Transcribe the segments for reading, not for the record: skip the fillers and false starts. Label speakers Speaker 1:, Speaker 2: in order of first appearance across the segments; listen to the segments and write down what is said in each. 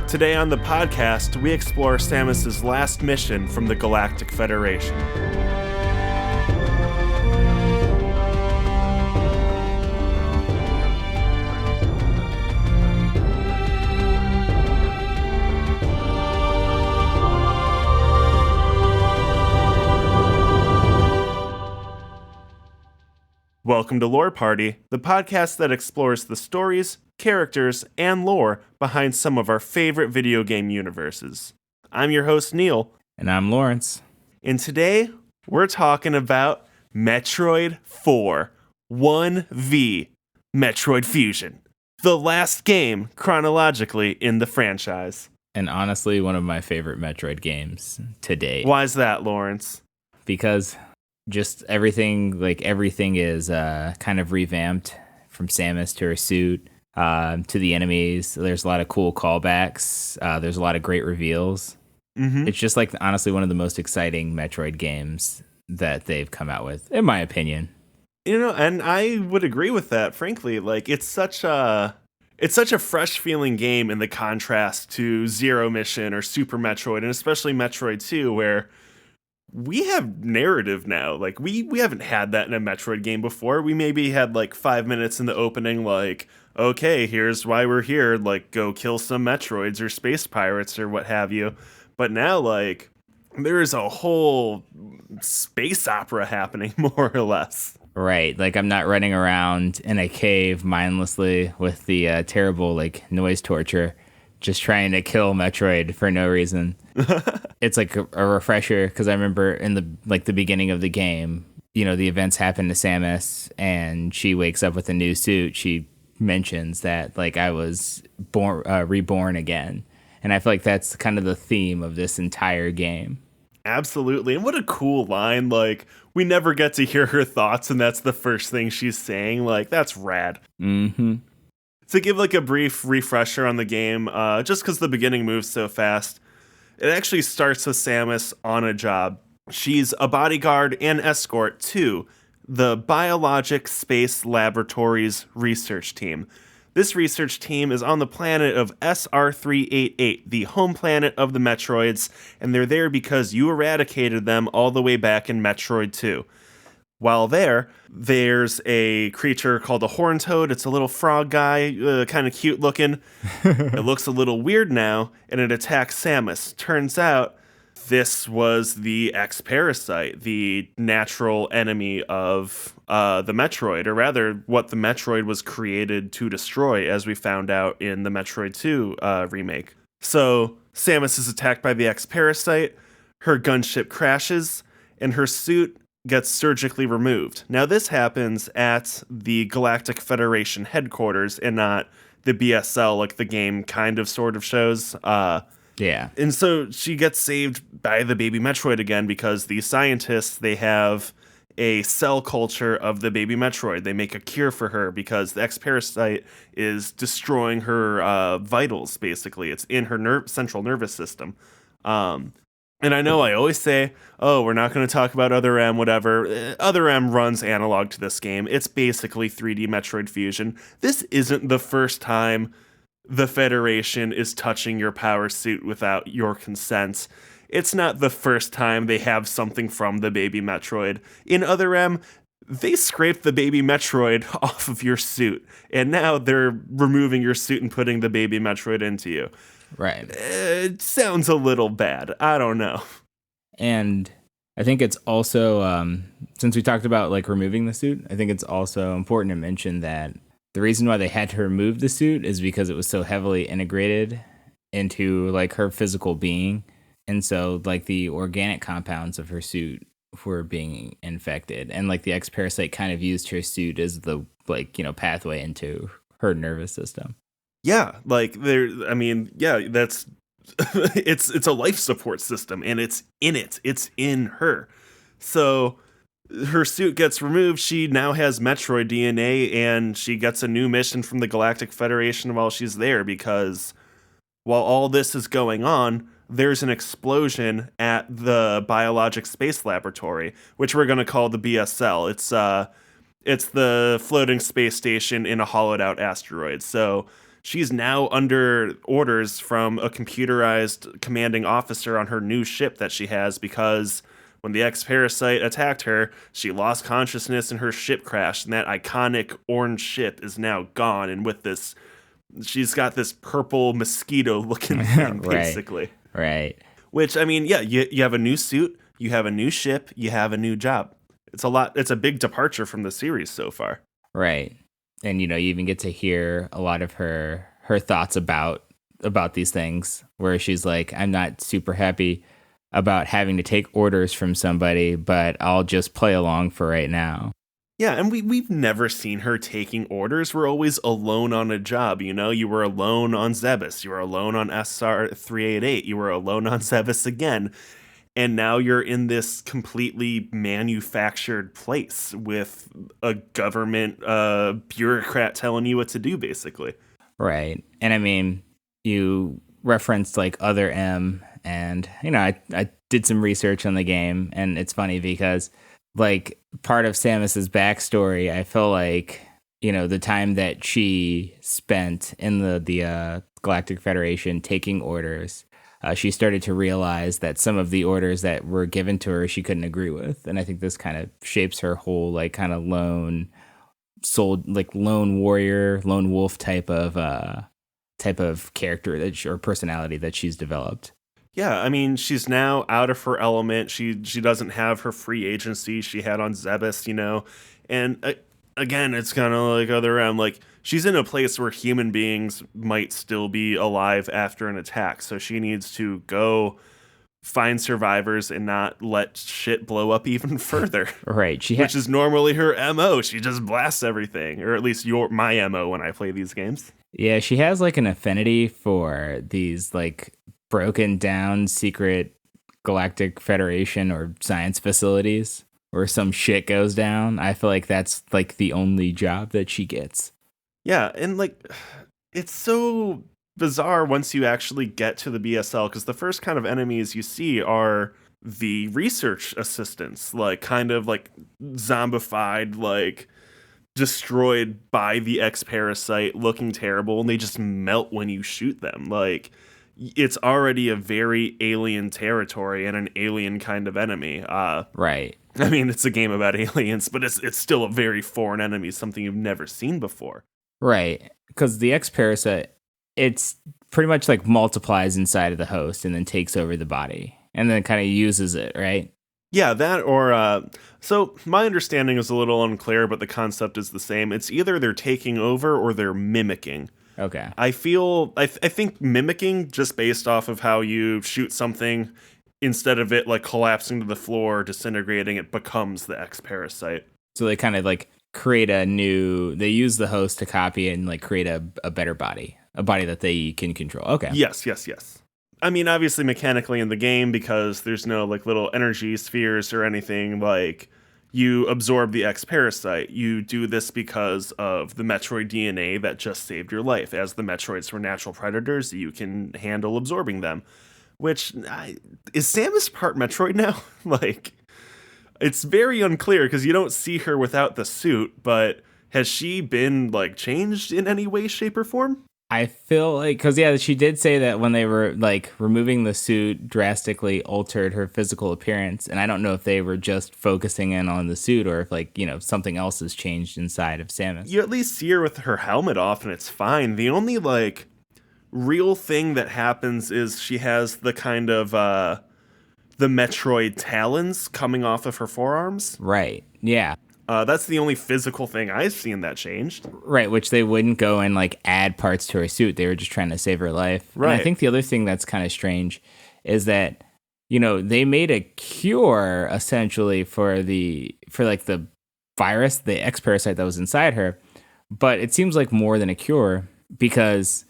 Speaker 1: Today on the podcast, we explore Samus's last mission from the Galactic Federation. Welcome to Lore Party, the podcast that explores the stories, characters, and lore behind some of our favorite video game universes. I'm your host, Neil.
Speaker 2: And I'm Lawerence.
Speaker 1: And today, we're talking about Metroid 4 1V Metroid Fusion, the last game chronologically in the franchise.
Speaker 2: And honestly, one of my favorite Metroid games to date.
Speaker 1: Why is that, Lawerence?
Speaker 2: Because just everything is kind of revamped, from Samus to her suit, to the enemies. There's a lot of cool callbacks. There's a lot of great reveals.
Speaker 1: Mm-hmm.
Speaker 2: It's just like honestly one of the most exciting Metroid games that they've come out with, in my opinion.
Speaker 1: You know, and I would agree with that, frankly. Like, it's such a fresh feeling game in the contrast to Zero Mission or Super Metroid, and especially Metroid 2, where we have narrative now. Like, we haven't had that in a Metroid game before. We maybe had like 5 minutes in the opening, like, okay, here's why we're here, like, go kill some Metroids or space pirates or what have you. But now, like, there is a whole space opera happening, more or less.
Speaker 2: Right, like I'm not running around in a cave mindlessly with the terrible like noise torture, just trying to kill Metroid for no reason. It's like a refresher, because I remember in the beginning of the game, you know, the events happen to Samus and she wakes up with a new suit. She mentions that like I was reborn again, and I feel like that's kind of the theme of this entire game.
Speaker 1: Absolutely. And what a cool line. Like, we never get to hear her thoughts, and that's the first thing she's saying. Like, that's rad.
Speaker 2: Mm-hmm.
Speaker 1: To give like a brief refresher on the game, just because the beginning moves so fast, it actually starts with Samus on a job. She's a bodyguard and escort to the Biologic Space Laboratories research team. This research team is on the planet of SR388, the home planet of the Metroids, and they're there because you eradicated them all the way back in Metroid 2. While there's a creature called a horn toad. It's a little frog guy, kind of cute looking. It looks a little weird now, and it attacks Samus. Turns out this was the X-Parasite, the natural enemy of the Metroid, or rather, what the Metroid was created to destroy, as we found out in the Metroid 2 remake. So, Samus is attacked by the X-Parasite, her gunship crashes, and her suit gets surgically removed. Now, this happens at the Galactic Federation headquarters and not the BSL, like the game kind of sort of shows.
Speaker 2: Yeah.
Speaker 1: And so she gets saved by the baby Metroid again, because the scientists, they have a cell culture of the baby Metroid. They make a cure for her because the X-Parasite is destroying her vitals, basically. It's in her central nervous system. And I know I always say, oh, we're not going to talk about Other M, whatever. Other M runs analog to this game. It's basically 3D Metroid Fusion. This isn't the first time the Federation is touching your power suit without your consent. It's not the first time they have something from the baby Metroid. In Other M, they scraped the baby Metroid off of your suit, and now they're removing your suit and putting the baby Metroid into you.
Speaker 2: Right.
Speaker 1: It sounds a little bad. I don't know.
Speaker 2: And I think it's also, since we talked about like removing the suit, I think it's also important to mention that the reason why they had to remove the suit is because it was so heavily integrated into like her physical being. And so like the organic compounds of her suit were being infected, and like the X-Parasite kind of used her suit as the like, you know, pathway into her nervous system.
Speaker 1: Yeah, like that's it's a life support system, and it's in her. So her suit gets removed. She now has Metroid DNA, and she gets a new mission from the Galactic Federation while she's there, because while all this is going on, there's an explosion at the Biologic Space Laboratory, which we're going to call the BSL. It's the floating space station in a hollowed out asteroid. So she's now under orders from a computerized commanding officer on her new ship that she has because when the X-Parasite attacked her, she lost consciousness and her ship crashed, and that iconic orange ship is now gone, and with this, she's got this purple mosquito-looking thing, basically.
Speaker 2: Right.
Speaker 1: Which, I mean, yeah, you have a new suit, you have a new ship, you have a new job. It's a big departure from the series so far.
Speaker 2: Right. And, you even get to hear a lot of her thoughts about these things, where she's like, I'm not super happy about having to take orders from somebody, but I'll just play along for right now.
Speaker 1: Yeah, and we've never seen her taking orders. We're always alone on a job, You were alone on Zebes. You were alone on SR-388. You were alone on Zebes again. And now you're in this completely manufactured place with a government bureaucrat telling you what to do, basically.
Speaker 2: Right. And I mean, you referenced like Other M, and, I did some research on the game, and it's funny because like part of Samus's backstory, I feel like, the time that she spent in the Galactic Federation taking orders, she started to realize that some of the orders that were given to her she couldn't agree with, and I think this kind of shapes her whole like kind of lone warrior, lone wolf type of character or personality that she's developed.
Speaker 1: Yeah, I mean, she's now out of her element. She doesn't have her free agency she had on Zebes, and again, it's kind of like Other M. Like, she's in a place where human beings might still be alive after an attack, so she needs to go find survivors and not let shit blow up even further.
Speaker 2: Right.
Speaker 1: Which is normally her MO. She just blasts everything, or at least my MO when I play these games.
Speaker 2: Yeah, she has like an affinity for these like broken down secret Galactic Federation or science facilities where some shit goes down. I feel like that's like the only job that she gets.
Speaker 1: Yeah, and like it's so bizarre once you actually get to the BSL, because the first kind of enemies you see are the research assistants, like kind of like zombified, like destroyed by the X-Parasite, looking terrible, and they just melt when you shoot them. Like, it's already a very alien territory and an alien kind of enemy.
Speaker 2: Right.
Speaker 1: I mean, it's a game about aliens, but it's still a very foreign enemy, something you've never seen before.
Speaker 2: Right. Because the X-Parasite, it's pretty much like multiplies inside of the host and then takes over the body and then kind of uses it, right?
Speaker 1: Yeah, that or... so my understanding is a little unclear, but the concept is the same. It's either they're taking over or they're mimicking.
Speaker 2: Okay.
Speaker 1: I think mimicking, just based off of how you shoot something, instead of it like collapsing to the floor, disintegrating, it becomes the X-Parasite.
Speaker 2: So they kind of like they use the host to copy and like create a better body, a body that they can control. Okay.
Speaker 1: Yes. I mean, obviously mechanically in the game, because there's no like little energy spheres or anything, like you absorb the X-Parasite. You do this because of the Metroid DNA that just saved your life. As the Metroids were natural predators, you can handle absorbing them. Which, is Samus part Metroid now? Like, it's very unclear because you don't see her without the suit, but has she been like changed in any way, shape, or form?
Speaker 2: I feel like, because yeah, she did say that when they were like removing the suit drastically altered her physical appearance, and I don't know if they were just focusing in on the suit or if like, something else has changed inside of Samus.
Speaker 1: You at least see her with her helmet off and it's fine. The only like real thing that happens is she has the kind of the Metroid talons coming off of her forearms.
Speaker 2: Right. Yeah.
Speaker 1: That's the only physical thing I've seen that changed.
Speaker 2: Right, which they wouldn't go and like add parts to her suit. They were just trying to save her life.
Speaker 1: Right.
Speaker 2: And I think the other thing that's kind of strange is that, they made a cure essentially for the virus, the X-Parasite that was inside her. But it seems like more than a cure, because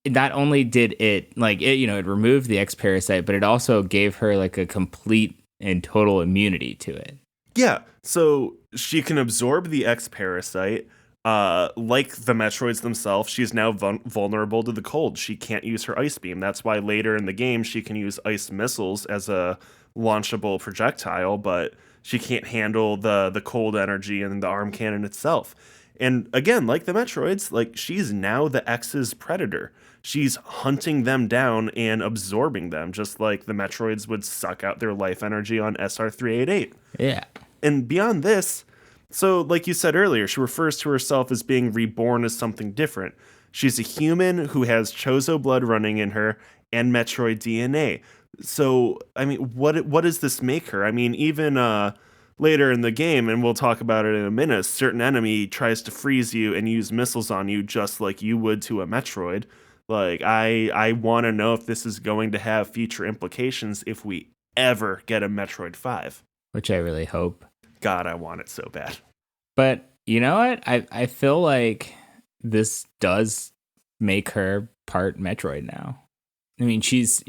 Speaker 2: not only did it it removed the X-Parasite, but it also gave her like a complete and total immunity to it.
Speaker 1: Yeah, so she can absorb the X-Parasite. Like the Metroids themselves, she's now vulnerable to the cold. She can't use her Ice Beam. That's why later in the game she can use Ice Missiles as a launchable projectile, but she can't handle the cold energy and the arm cannon itself. And again, like the Metroids, like she's now the X's predator. She's hunting them down and absorbing them, just like the Metroids would suck out their life energy on SR388.
Speaker 2: Yeah.
Speaker 1: And beyond this, so like you said earlier, she refers to herself as being reborn as something different. She's a human who has Chozo blood running in her and Metroid DNA. So, I mean, what does this make her? I mean, even later in the game, and we'll talk about it in a minute, a certain enemy tries to freeze you and use missiles on you just like you would to a Metroid. Like, I want to know if this is going to have future implications if we ever get a Metroid 5.
Speaker 2: Which I really hope.
Speaker 1: God, I want it so bad.
Speaker 2: But you know what? I feel like this does make her part Metroid now. I mean, she's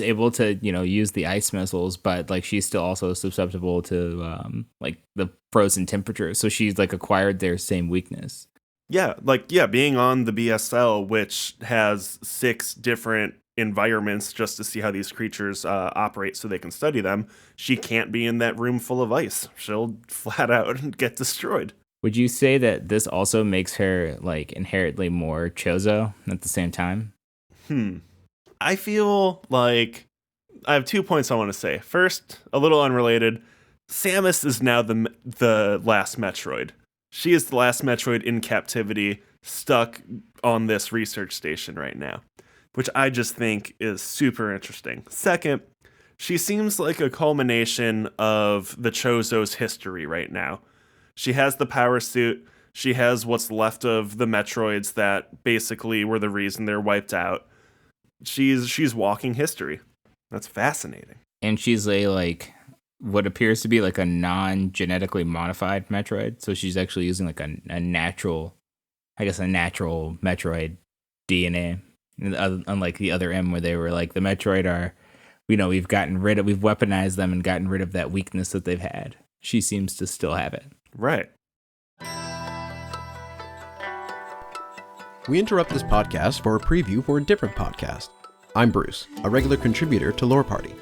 Speaker 2: able to, use the ice missiles, but like she's still also susceptible to like the frozen temperature. So she's like acquired their same weakness.
Speaker 1: Yeah, being on the BSL, which has 6 different environments just to see how these creatures operate so they can study them, she can't be in that room full of ice. She'll flat out get destroyed.
Speaker 2: Would you say that this also makes her like inherently more Chozo at the same time?
Speaker 1: I feel like I have 2 points I want to say. First, a little unrelated, Samus is now the last Metroid. She is the last Metroid in captivity, stuck on this research station right now, which I just think is super interesting. Second, she seems like a culmination of the Chozo's history right now. She has the power suit. She has what's left of the Metroids that basically were the reason they're wiped out. She's walking history. That's fascinating.
Speaker 2: And she's like what appears to be like a non-genetically modified Metroid. So she's actually using like a natural Metroid DNA. Unlike the other M where they were like the Metroid are, we've weaponized them and gotten rid of that weakness that they've had. She seems to still have it.
Speaker 1: Right.
Speaker 3: We interrupt this podcast for a preview for a different podcast. I'm Bruce, a regular contributor to Lore Party.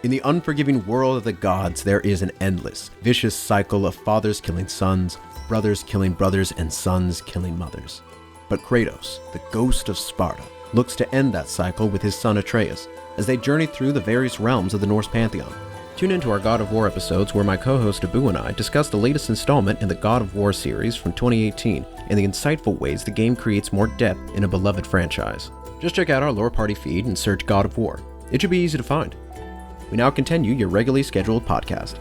Speaker 3: In the unforgiving world of the gods, there is an endless, vicious cycle of fathers killing sons, brothers killing brothers, and sons killing mothers. But Kratos, the ghost of Sparta, looks to end that cycle with his son Atreus, as they journey through the various realms of the Norse pantheon. Tune into our God of War episodes where my co-host Abu and I discuss the latest installment in the God of War series from 2018 and the insightful ways the game creates more depth in a beloved franchise. Just check out our Lore Party feed and search God of War. It should be easy to find. We now continue your regularly scheduled podcast.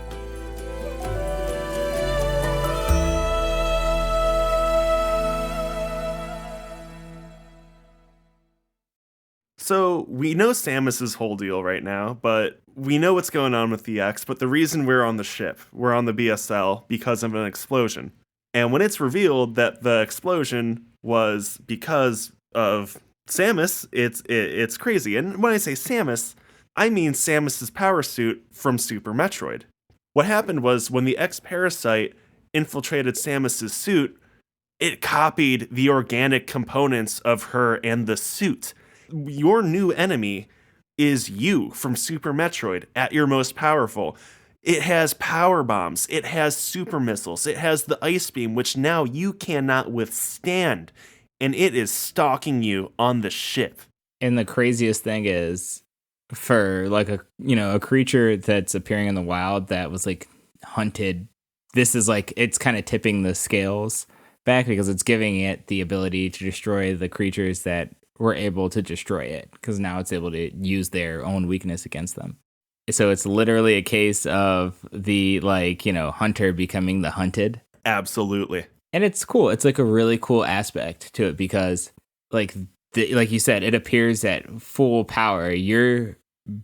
Speaker 1: So we know Samus's whole deal right now, but we know what's going on with the X, but the reason we're on the ship, we're on the BSL because of an explosion. And when it's revealed that the explosion was because of Samus, it's crazy. And when I say Samus, I mean Samus's power suit from Super Metroid. What happened was when the X parasite infiltrated Samus's suit, it copied the organic components of her and the suit. Your new enemy is you from Super Metroid at your most powerful. It has power bombs. It has super missiles. It has the ice beam, which now you cannot withstand. And it is stalking you on the ship.
Speaker 2: And the craziest thing is, for like a creature that's appearing in the wild that was like hunted, this is like, it's kind of tipping the scales back because it's giving it the ability to destroy the creatures that were able to destroy it, because now it's able to use their own weakness against them. So it's literally a case of the hunter becoming the hunted.
Speaker 1: Absolutely.
Speaker 2: And it's cool. It's like a really cool aspect to it because like you said, it appears at full power. You're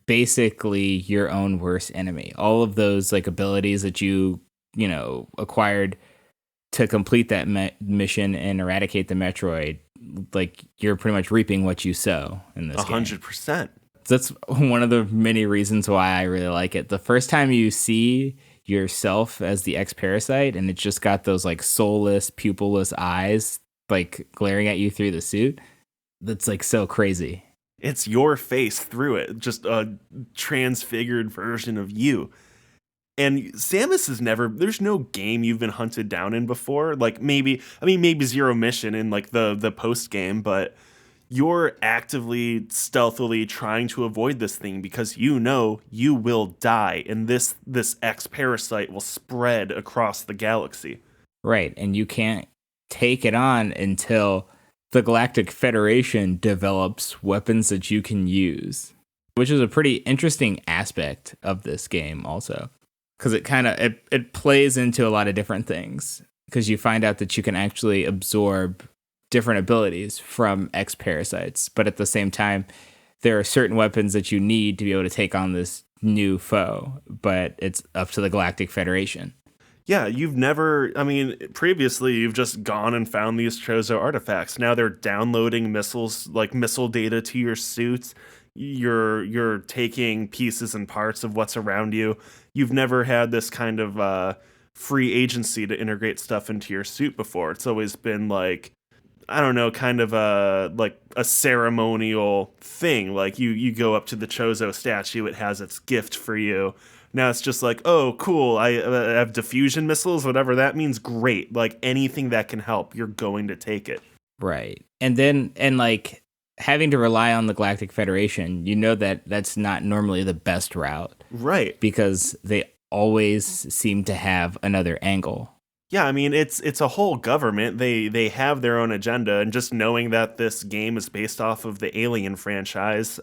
Speaker 2: basically your own worst enemy. All of those like abilities that you acquired to complete that mission and eradicate the Metroid, like you're pretty much reaping what you sow in this
Speaker 1: 100%.
Speaker 2: game. That's one of the many reasons why I really like it. The first time you see yourself as the X-Parasite and it's just got those like soulless, pupilless eyes like glaring at you through the suit, that's like so crazy.
Speaker 1: It's your face through it, just a transfigured version of you. And Samus is never, there's no game you've been hunted down in before. Like maybe Zero Mission in like the post game, but you're actively, stealthily trying to avoid this thing because you know you will die, and this X parasite will spread across the galaxy.
Speaker 2: Right, and you can't take it on until the Galactic Federation develops weapons that you can use, which is a pretty interesting aspect of this game also, because it plays into a lot of different things, because you find out that you can actually absorb different abilities from X parasites, but at the same time, there are certain weapons that you need to be able to take on this new foe, but it's up to the Galactic Federation.
Speaker 1: Yeah, previously you've just gone and found these Chozo artifacts. Now they're downloading missiles, like missile data to your suits. You're taking pieces and parts of what's around you. You've never had this kind of free agency to integrate stuff into your suit before. It's always been like, I don't know, kind of a ceremonial thing. Like you go up to the Chozo statue, it has its gift for you. Now it's just like, oh, cool, I have diffusion missiles, whatever that means, great. Like, anything that can help, you're going to take it.
Speaker 2: Right. And like, having to rely on the Galactic Federation, you know that that's not normally the best route.
Speaker 1: Right.
Speaker 2: Because they always seem to have another angle.
Speaker 1: Yeah, I mean, it's a whole government. They have their own agenda, and just knowing that this game is based off of the Alien franchise,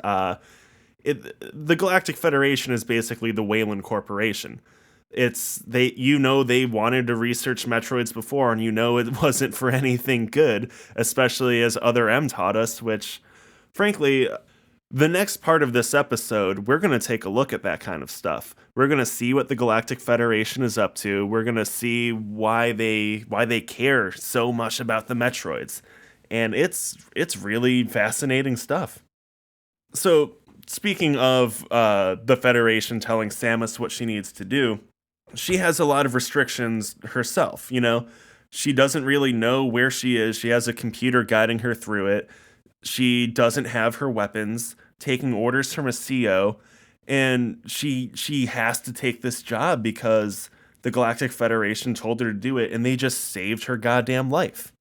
Speaker 1: the Galactic Federation is basically the Wayland Corporation. They wanted to research Metroids before, and it wasn't for anything good, especially as Other M taught us, which, frankly, the next part of this episode, we're going to take a look at that kind of stuff. We're going to see what the Galactic Federation is up to. We're going to see why they care so much about the Metroids. And it's really fascinating stuff. So, speaking of the Federation telling Samus what she needs to do, she has a lot of restrictions herself, She doesn't really know where she is. She has a computer guiding her through it. She doesn't have her weapons, taking orders from a CO, and she has to take this job because the Galactic Federation told her to do it, and they just saved her goddamn life.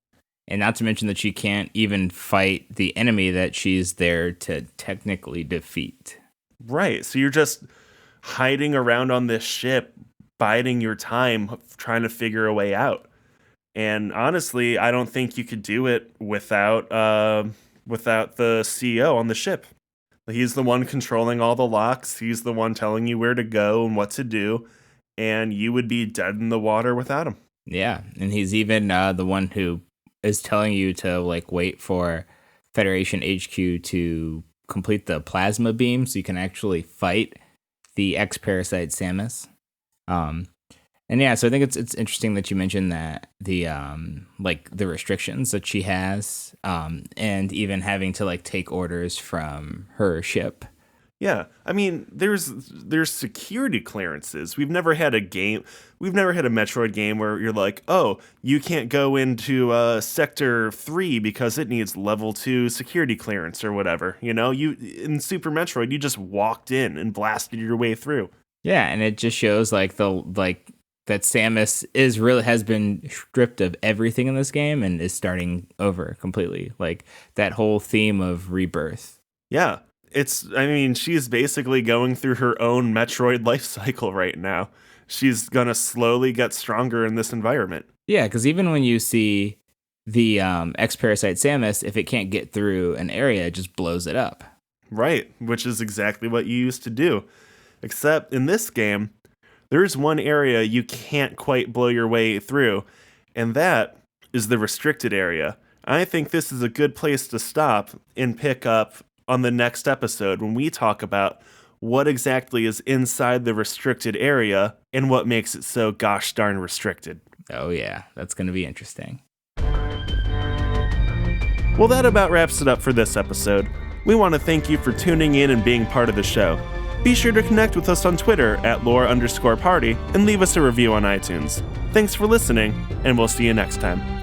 Speaker 2: And not to mention that she can't even fight the enemy that she's there to technically defeat.
Speaker 1: Right, so you're just hiding around on this ship, biding your time, trying to figure a way out. And honestly, I don't think you could do it without the CEO on the ship. He's the one controlling all the locks. He's the one telling you where to go and what to do. And you would be dead in the water without him.
Speaker 2: Yeah, and he's even the one who is telling you to wait for Federation HQ to complete the plasma beam so you can actually fight the X-Parasite Samus. And yeah, so I think it's interesting that you mentioned that the restrictions that she has, and even having to take orders from her ship.
Speaker 1: Yeah, I mean, there's security clearances. We've never had a Metroid game where you're like, oh, you can't go into Sector 3 because it needs level 2 security clearance or whatever. You in Super Metroid, you just walked in and blasted your way through.
Speaker 2: Yeah, and it just shows that Samus has been stripped of everything in this game and is starting over completely. That whole theme of rebirth.
Speaker 1: Yeah. She's basically going through her own Metroid life cycle right now. She's gonna slowly get stronger in this environment.
Speaker 2: Yeah, because even when you see the X-Parasite Samus, if it can't get through an area, it just blows it up.
Speaker 1: Right, which is exactly what you used to do. Except in this game, there's one area you can't quite blow your way through, and that is the restricted area. I think this is a good place to stop and pick up on the next episode when we talk about what exactly is inside the restricted area and what makes it so gosh darn restricted.
Speaker 2: Oh yeah, that's going to be interesting.
Speaker 1: Well, that about wraps it up for this episode. We want to thank you for tuning in and being part of the show. Be sure to connect with us on Twitter at lore_party and leave us a review on iTunes. Thanks for listening, and we'll see you next time.